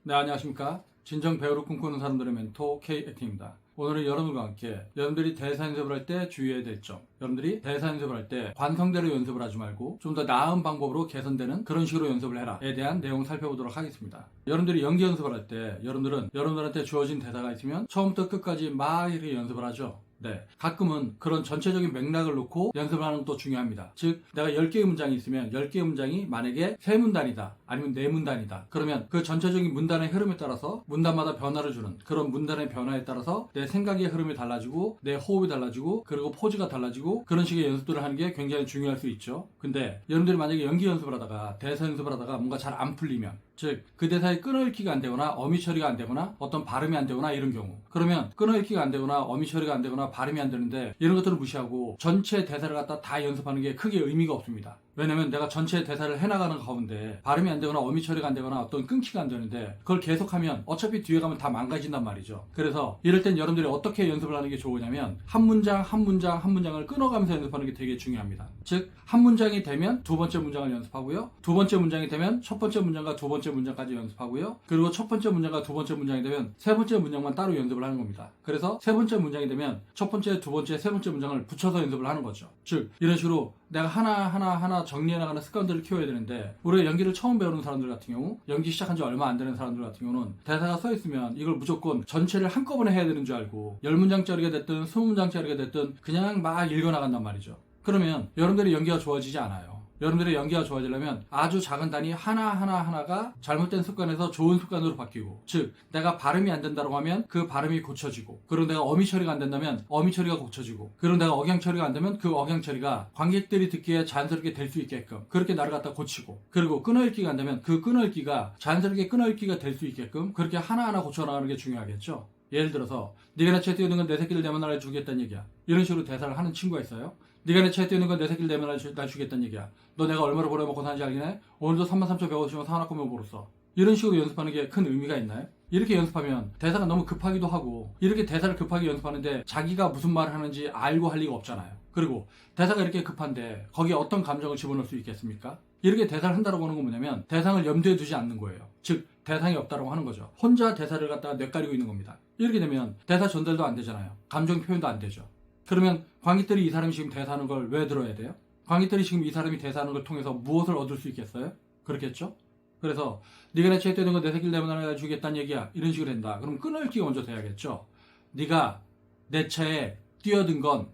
네, 안녕하십니까. 진정 배우를 꿈꾸는 사람들의 멘토 K액팅입니다. 오늘은 여러분과 함께 여러분들이 대사 연습을 할 때 주의해야 될 점, 여러분들이 대사 연습을 할 때 관성대로 연습을 하지 말고 좀 더 나은 방법으로 개선되는 그런 식으로 연습을 해라에 대한 내용을 살펴보도록 하겠습니다. 여러분들이 연기 연습을 할 때 여러분들한테 주어진 대사가 있으면 처음부터 끝까지 막 이렇게 연습을 하죠. 네, 가끔은 그런 전체적인 맥락을 놓고 연습을 하는 것도 중요합니다. 즉, 내가 10개의 문장이 있으면 10개의 문장이 만약에 3문단이다 아니면 4문단이다 그러면 그 전체적인 문단의 흐름에 따라서 문단마다 변화를 주는 그런 문단의 변화에 따라서 내 생각의 흐름이 달라지고 내 호흡이 달라지고 그리고 포즈가 달라지고 그런 식의 연습들을 하는 게 굉장히 중요할 수 있죠. 근데 여러분들이 만약에 연기 연습을 하다가 대사 연습을 하다가 뭔가 잘 안 풀리면, 즉 그 대사의 끊어읽기가 안 되거나 어미 처리가 안 되거나 어떤 발음이 안 되거나 이런 경우, 그러면 끊어읽기가 안 되거나 어미 처리가 안 되거나 발음이 안 되는데 이런 것들을 무시하고 전체 대사를 갖다 다 연습하는 게 크게 의미가 없습니다. 왜냐면 내가 전체 대사를 해나가는 가운데 발음이 안 되거나 어미 처리가 안 되거나 어떤 끊기가 안 되는데 그걸 계속하면 어차피 뒤에 가면 다 망가진단 말이죠. 그래서 이럴 땐 여러분들이 어떻게 연습을 하는 게 좋으냐면 한 문장 한 문장을 끊어가면서 연습하는 게 되게 중요합니다. 즉 한 문장이 되면 두 번째 문장을 연습하고요, 두 번째 문장이 되면 첫 번째 문장과 두 번째 문장까지 연습하고요, 그리고 첫 번째 문장과 두 번째 문장이 되면 세 번째 문장만 따로 연습을 하는 겁니다. 그래서 세 번째 문장이 되면 첫 번째, 두 번째, 세 번째 문장을 붙여서 연습을 하는 거죠. 즉 이런 식으로 내가 하나 정리해 나가는 습관들을 키워야 되는데, 우리가 연기를 처음 배우는 사람들 같은 경우, 연기 시작한 지 얼마 안 되는 사람들 같은 경우는 대사가 써 있으면 이걸 무조건 전체를 한꺼번에 해야 되는 줄 알고 10문장짜리가 됐든 20문장짜리가 됐든 그냥 막 읽어나간단 말이죠. 그러면 여러분들의 연기가 좋아지지 않아요. 여러분들의 연기가 좋아지려면 아주 작은 단위 하나가 잘못된 습관에서 좋은 습관으로 바뀌고, 즉 내가 발음이 안 된다고 하면 그 발음이 고쳐지고, 그리고 내가 어미 처리가 안 된다면 어미 처리가 고쳐지고, 그리고 내가 억양 처리가 안 되면 그 억양 처리가 관객들이 듣기에 자연스럽게 될 수 있게끔 그렇게 나를 갖다 고치고, 그리고 끊어읽기가 안 되면 그 끊어읽기가 자연스럽게 끊어읽기가 될 수 있게끔 그렇게 하나하나 고쳐나가는 게 중요하겠죠. 예를 들어서 네가 내 차에 뛰어든 건 내 새끼를 내면 날 주겠다는 얘기야, 이런 식으로 대사를 하는 친구가 있어요. 네가 내 차에 뛰어든 건 내 새끼를 내면 날 주겠다는 얘기야. 너 내가 얼마나 벌어먹고 사는지 알기네? 오늘도 33,150원 사놓고 벌었어. 이런 식으로 연습하는 게 큰 의미가 있나요? 이렇게 연습하면 대사가 너무 급하기도 하고, 이렇게 대사를 급하게 연습하는데 자기가 무슨 말을 하는지 알고 할 리가 없잖아요. 그리고 대사가 이렇게 급한데 거기에 어떤 감정을 집어넣을 수 있겠습니까? 이렇게 대사를 한다고 하는 건 뭐냐면 대상을 염두에 두지 않는 거예요. 즉 대상이 없다고 하는 거죠. 혼자 대사를 갖다가 뇌까리고 있는 겁니다. 이렇게 되면 대사 전달도 안 되잖아요. 감정 표현도 안 되죠. 그러면 관객들이 이 사람이 지금 대사하는 걸 왜 들어야 돼요? 관객들이 지금 이 사람이 대사하는 걸 통해서 무엇을 얻을 수 있겠어요? 그렇겠죠? 그래서 네가 내 차에 뛰어든 건 내 새끼를 내면 날 주겠다는 얘기야, 이런 식으로 된다. 그럼 끊어읽기가 먼저 돼야겠죠. 네가 내 차에 뛰어든 건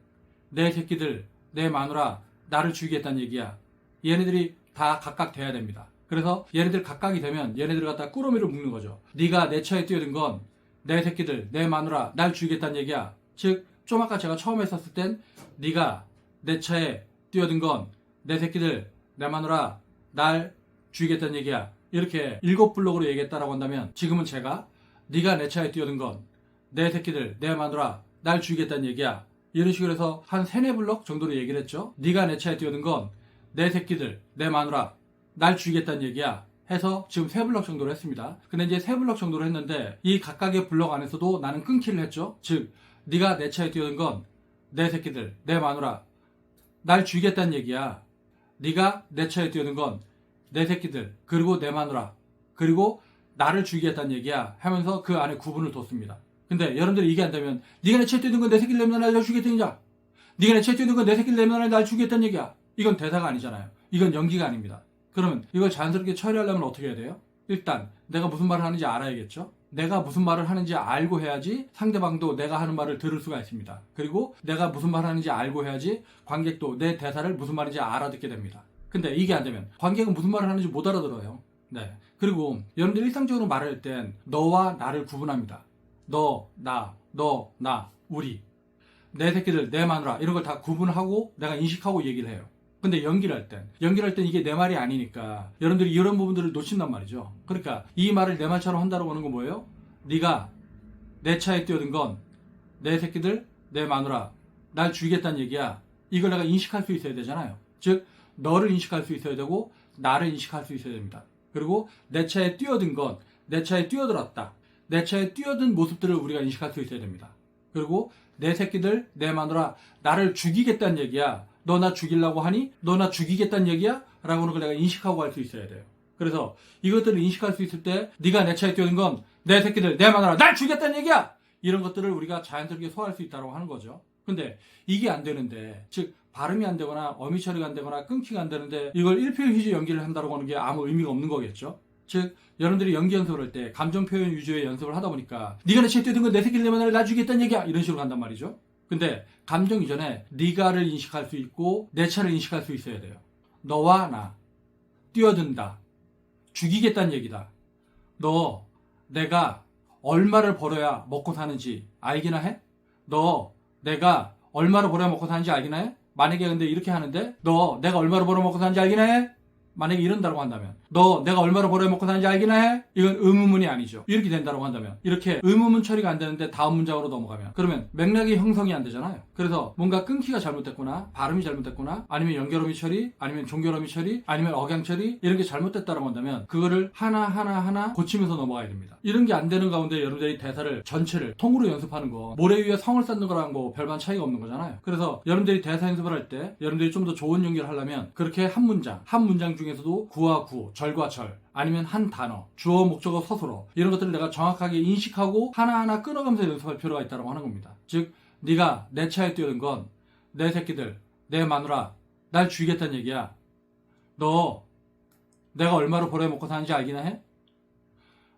내 새끼들, 내 마누라, 나를 죽이겠다는 얘기야. 얘네들이 다 각각 돼야 됩니다. 그래서 얘네들 각각이 되면 얘네들 갖다 꾸러미를 묶는 거죠. 네가 내 차에 뛰어든 건 내 새끼들, 내 마누라, 날 죽이겠다는 얘기야. 즉 좀 아까 제가 처음 했었을 땐 네가 내 차에 뛰어든 건 내 새끼들, 내 마누라, 날 죽이겠다는 얘기야, 이렇게 7블록으로 얘기했다라고 한다면, 지금은 제가 네가 내 차에 뛰어든 건 내 새끼들, 내 마누라, 날 죽이겠다는 얘기야, 이런 식으로 해서 한 3-4블록 정도로 얘기를 했죠. 네가 내 차에 뛰어든 건 내 새끼들, 내 마누라, 날 죽이겠다는 얘기야 해서 지금 3블록 정도로 했습니다. 근데 이제 3블록 정도로 했는데 이 각각의 블록 안에서도 나는 끊기를 했죠. 즉 네가 내 차에 뛰어든 건 내 새끼들, 내 마누라, 날 죽이겠다는 얘기야. 네가 내 차에 뛰어든 건 내 새끼들, 그리고 내 마누라, 그리고 나를 죽이겠다는 얘기야 하면서 그 안에 구분을 뒀습니다. 근데 여러분들이 이게 안 되면 네가 내 차에 뛰어든 건 내 새끼를 내면 날 죽이겠다는 얘기야, 네가 내 차에 뛰어든 건 내 새끼를 내면 날 죽이겠다는 얘기야, 이건 대사가 아니잖아요. 이건 연기가 아닙니다. 그러면 이걸 자연스럽게 처리하려면 어떻게 해야 돼요? 일단 내가 무슨 말을 하는지 알아야겠죠. 내가 무슨 말을 하는지 알고 해야지 상대방도 내가 하는 말을 들을 수가 있습니다. 그리고 내가 무슨 말을 하는지 알고 해야지 관객도 내 대사를 무슨 말인지 알아듣게 됩니다. 근데 이게 안 되면 관객은 무슨 말을 하는지 못 알아들어요. 네. 그리고 여러분들 일상적으로 말할 땐 너와 나를 구분합니다. 너, 나, 우리, 내 새끼들, 내 마누라, 이런 걸 다 구분하고 내가 인식하고 얘기를 해요. 근데 연기를 할 땐 이게 내 말이 아니니까 여러분들이 이런 부분들을 놓친단 말이죠. 그러니까 이 말을 내 말처럼 한다고 하는 건 뭐예요? 네가 내 차에 뛰어든 건 내 새끼들, 내 마누라, 날 죽이겠다는 얘기야. 이걸 내가 인식할 수 있어야 되잖아요. 즉 너를 인식할 수 있어야 되고 나를 인식할 수 있어야 됩니다. 그리고 내 차에 뛰어든 건 내 차에 뛰어들었다, 내 차에 뛰어든 모습들을 우리가 인식할 수 있어야 됩니다. 그리고 내 새끼들, 내 마누라, 나를 죽이겠다는 얘기야. 너 나 죽이려고 하니? 너 나 죽이겠다는 얘기야? 라고 하는 걸 내가 인식하고 할 수 있어야 돼요. 그래서 이것들을 인식할 수 있을 때 네가 내 차에 뛰어든 건 내 새끼들, 내 마누라 날 죽였다는 얘기야! 이런 것들을 우리가 자연스럽게 소화할 수 있다고 하는 거죠. 근데 이게 안 되는데, 즉 발음이 안 되거나 어미 처리가 안 되거나 끊기가 안 되는데 이걸 1필 휘지 연기를 한다고 하는 게 아무 의미가 없는 거겠죠. 즉 여러분들이 연기 연습을 할 때 감정 표현 위주의 연습을 하다 보니까 네가 내 차에 뛰어든 건 내 새끼들, 내 마누라 날 죽였다는 얘기야! 이런 식으로 간단 말이죠. 근데 감정 이전에 네가를 인식할 수 있고 내 차를 인식할 수 있어야 돼요. 너와 나 뛰어든다, 죽이겠다는 얘기다. 너 내가 얼마를 벌어야 먹고 사는지 알기나 해? 너 내가 얼마를 벌어야 먹고 사는지 알기나 해? 만약에 근데 이렇게 하는데 너 내가 얼마를 벌어 먹고 사는지 알기나 해? 만약에 이런다고 한다면 너 내가 얼마를 벌어야 먹고 사는지 알기나 해? 이건 의문문이 아니죠. 이렇게 된다고 한다면, 이렇게 의문문 처리가 안 되는데 다음 문장으로 넘어가면, 그러면 맥락이 형성이 안 되잖아요. 그래서 뭔가 끊기가 잘못됐구나, 발음이 잘못됐구나, 아니면 연결어미 처리, 아니면 종결어미 처리, 아니면 억양 처리, 이런 게 잘못됐다고 한다면 그거를 하나 고치면서 넘어가야 됩니다. 이런 게 안 되는 가운데 여러분들이 대사를 전체를 통으로 연습하는 거, 모래 위에 성을 쌓는 거랑 뭐 별반 차이가 없는 거잖아요. 그래서 여러분들이 대사 연습을 할 때 여러분들이 좀 더 좋은 연기를 하려면 그렇게 한 문장 중에서도 구와 구, 절과 절, 아니면 한 단어, 주어, 목적어, 서술어, 이런 것들을 내가 정확하게 인식하고 하나하나 끊어가면서 연습할 필요가 있다고 하는 겁니다. 즉 네가 내 차에 뛰어든 건 내 새끼들, 내 마누라 날 죽이겠다는 얘기야. 너 내가 얼마로 벌어야 먹고 사는지 알기나 해?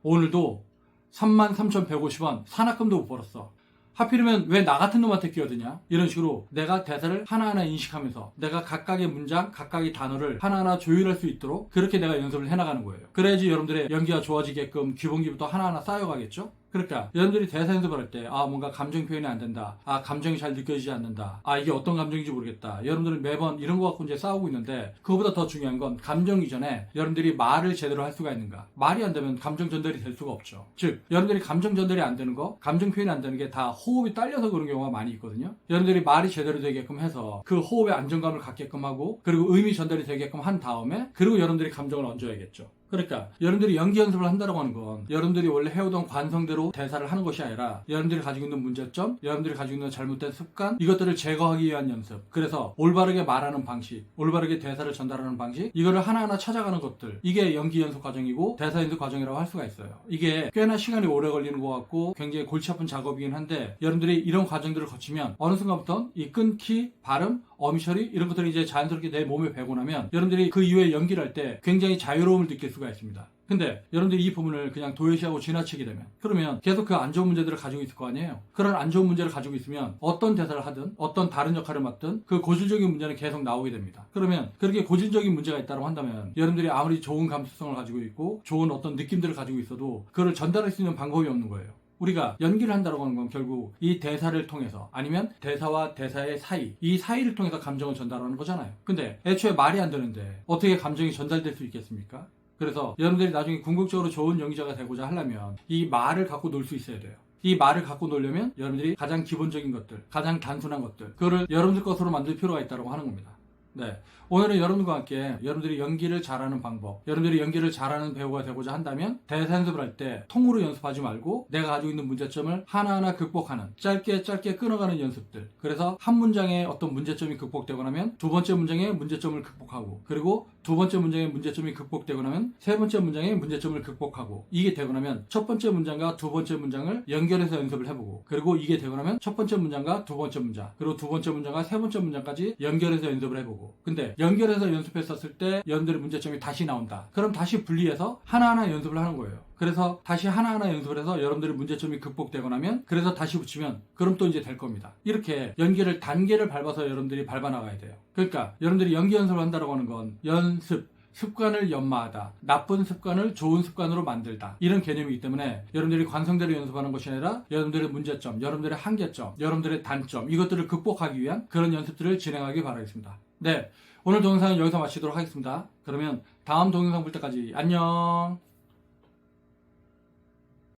오늘도 33,150원 산학금도 못 벌었어. 하필이면 왜 나 같은 놈한테 끼어드냐? 이런 식으로 내가 대사를 하나하나 인식하면서 내가 각각의 문장, 각각의 단어를 하나하나 조율할 수 있도록 그렇게 내가 연습을 해나가는 거예요. 그래야지 여러분들의 연기가 좋아지게끔 기본기부터 하나하나 쌓여가겠죠? 그러니까 여러분들이 대사 연습을 할 때 뭔가 감정 표현이 안 된다, 감정이 잘 느껴지지 않는다, 이게 어떤 감정인지 모르겠다, 여러분들은 매번 이런 거 갖고 이제 싸우고 있는데, 그거보다 더 중요한 건 감정 이전에 여러분들이 말을 제대로 할 수가 있는가. 말이 안 되면 감정 전달이 될 수가 없죠. 즉 여러분들이 감정 전달이 안 되는 거, 감정 표현이 안 되는 게 다 호흡이 딸려서 그런 경우가 많이 있거든요. 여러분들이 말이 제대로 되게끔 해서 그 호흡에 안정감을 갖게끔 하고, 그리고 의미 전달이 되게끔 한 다음에, 그리고 여러분들이 감정을 얹어야겠죠. 그러니까 여러분들이 연기 연습을 한다고 하는 건 여러분들이 원래 해오던 관성대로 대사를 하는 것이 아니라 여러분들이 가지고 있는 문제점, 여러분들이 가지고 있는 잘못된 습관, 이것들을 제거하기 위한 연습. 그래서 올바르게 말하는 방식, 올바르게 대사를 전달하는 방식, 이거를 하나하나 찾아가는 것들, 이게 연기 연습 과정이고 대사 연습 과정이라고 할 수가 있어요. 이게 꽤나 시간이 오래 걸리는 것 같고 굉장히 골치 아픈 작업이긴 한데, 여러분들이 이런 과정들을 거치면 어느 순간부터 이 끊기, 발음, 어미 처리, 이런 것들이 이제 자연스럽게 내 몸에 배고 나면 여러분들이 그 이후에 연기를 할 때 굉장히 자유로움을 느낄 수가 있습니다. 근데 여러분들이 이 부분을 그냥 도외시하고 지나치게 되면, 그러면 계속 그 안 좋은 문제들을 가지고 있을 거 아니에요. 그런 안 좋은 문제를 가지고 있으면 어떤 대사를 하든 어떤 다른 역할을 맡든 그 고질적인 문제는 계속 나오게 됩니다. 그러면 그렇게 고질적인 문제가 있다고 한다면 여러분들이 아무리 좋은 감수성을 가지고 있고 좋은 어떤 느낌들을 가지고 있어도 그걸 전달할 수 있는 방법이 없는 거예요. 우리가 연기를 한다고 하는 건 결국 이 대사를 통해서, 아니면 대사와 대사의 사이, 이 사이를 통해서 감정을 전달하는 거잖아요. 근데 애초에 말이 안 되는데 어떻게 감정이 전달될 수 있겠습니까? 그래서 여러분들이 나중에 궁극적으로 좋은 연기자가 되고자 하려면 이 말을 갖고 놀 수 있어야 돼요. 이 말을 갖고 놀려면 여러분들이 가장 기본적인 것들, 가장 단순한 것들, 그거를 여러분들 것으로 만들 필요가 있다고 하는 겁니다. 네, 오늘은 여러분과 함께 여러분들이 연기를 잘하는 방법, 여러분들이 연기를 잘하는 배우가 되고자 한다면 대사 연습을 할 때 통으로 연습하지 말고 내가 가지고 있는 문제점을 하나하나 극복하는, 짧게 끊어가는 연습들. 그래서 한 문장에 어떤 문제점이 극복되고 나면 두 번째 문장의 문제점을 극복하고, 그리고 두 번째 문장의 문제점이 극복되고 나면 세 번째 문장의 문제점을 극복하고, 이게 되고 나면 첫 번째 문장과 두 번째 문장을 연결해서 연습을 해보고, 그리고 이게 되고 나면 첫 번째 문장과 두 번째 문장, 그리고 두 번째 문장과 세 번째 문장까지 연결해서 연습을 해보고. 근데 연결해서 연습했었을 때 여러분들의 문제점이 다시 나온다. 그럼 다시 분리해서 하나하나 연습을 하는 거예요. 그래서 다시 하나하나 연습을 해서 여러분들의 문제점이 극복되고 나면, 그래서 다시 붙이면 그럼 또 이제 될 겁니다. 이렇게 연기를 단계를 밟아서 여러분들이 밟아 나가야 돼요. 그러니까 여러분들이 연기 연습을 한다고 하는 건 연습, 습관을 연마하다, 나쁜 습관을 좋은 습관으로 만들다, 이런 개념이기 때문에 여러분들이 관성대로 연습하는 것이 아니라 여러분들의 문제점, 여러분들의 한계점, 여러분들의 단점, 이것들을 극복하기 위한 그런 연습들을 진행하기 바라겠습니다. 네, 오늘 동영상은 여기서 마치도록 하겠습니다. 그러면 다음 동영상 볼 때까지 안녕.